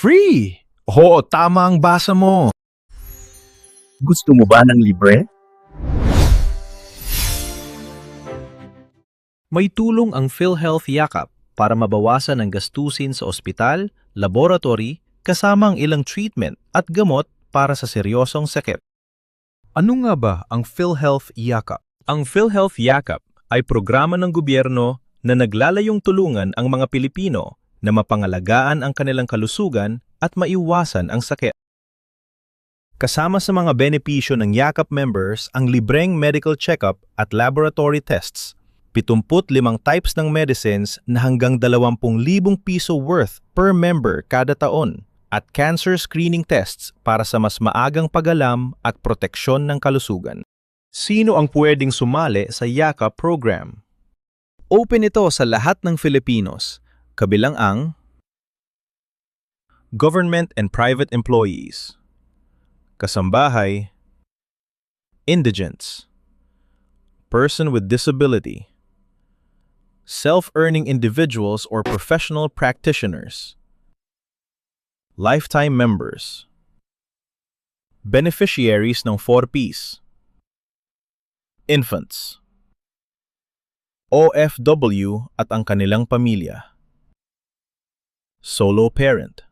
Free! Oo, tama ang basa mo. Gusto mo ba ng libre? May tulong ang PhilHealth Yakap para mabawasan ang gastusin sa ospital, laboratory, kasama ang ilang treatment at gamot para sa seryosong sakit. Ano nga ba ang PhilHealth Yakap? Ang PhilHealth Yakap ay programa ng gobyerno na naglalayong tulungan ang mga Pilipino na mapangalagaan ang kanilang kalusugan at maiwasan ang sakit. Kasama sa mga benepisyo ng Yakap members ang libreng medical check-up at laboratory tests, 75 types ng medicines na hanggang 20,000 piso worth per member kada taon, at cancer screening tests para sa mas maagang pag-alam at proteksyon ng kalusugan. Sino ang pwedeng sumali sa Yakap program? Open ito sa lahat ng Filipinos, kabilang ang government and private employees, kasambahay, indigents, person with disability, self-earning individuals or professional practitioners, lifetime members, beneficiaries ng 4Ps, infants, OFW at ang kanilang pamilya, solo parent,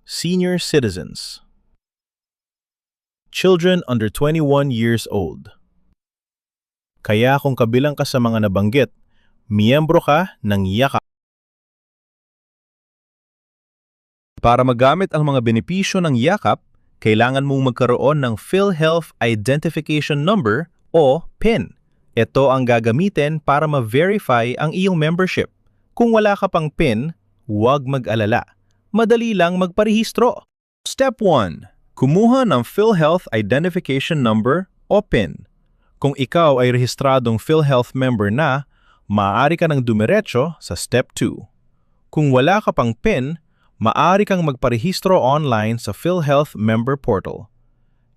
senior citizens, children under 21 years old. Kaya kung kabilang ka sa mga nabanggit, miyembro ka ng Yakap. Para magamit ang mga benepisyo ng Yakap, kailangan mong magkaroon ng PhilHealth Identification Number o PIN. Ito ang gagamitin para ma-verify ang iyong membership. Kung wala ka pang PIN, huwag mag-alala. Madali lang magparehistro. Step 1. Kumuha ng PhilHealth Identification Number o PIN. Kung ikaw ay rehistradong PhilHealth member na, maaari ka nang dumiretso sa Step 2. Kung wala ka pang PIN, maaari kang magparehistro online sa PhilHealth Member Portal.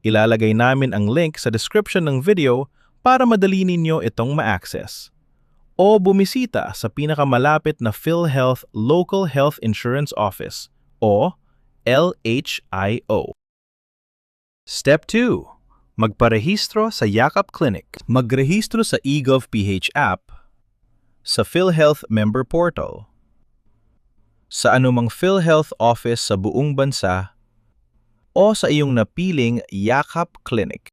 Ilalagay namin ang link sa description ng video para madali ninyo itong ma-access. O bumisita sa pinakamalapit na PhilHealth Local Health Insurance Office o LHIO. Step 2. Magparehistro sa Yakap Clinic. Magrehistro sa eGovPH app, sa PhilHealth Member Portal, sa anumang PhilHealth office sa buong bansa, o sa iyong napiling Yakap Clinic.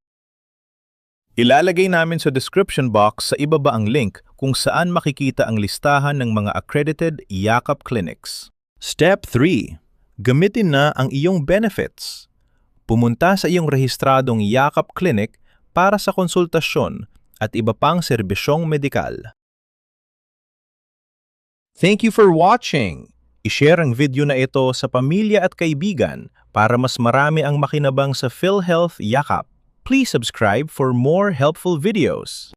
Ilalagay namin sa description box sa ibaba ang link kung saan makikita ang listahan ng mga accredited Yakap Clinics. Step 3. Gamitin na ang iyong benefits. Pumunta sa iyong rehistradong Yakap Clinic para sa konsultasyon at iba pang serbisyong medikal. Thank you for watching! I-share ang video na ito sa pamilya at kaibigan para mas marami ang makinabang sa PhilHealth Yakap. Please subscribe for more helpful videos.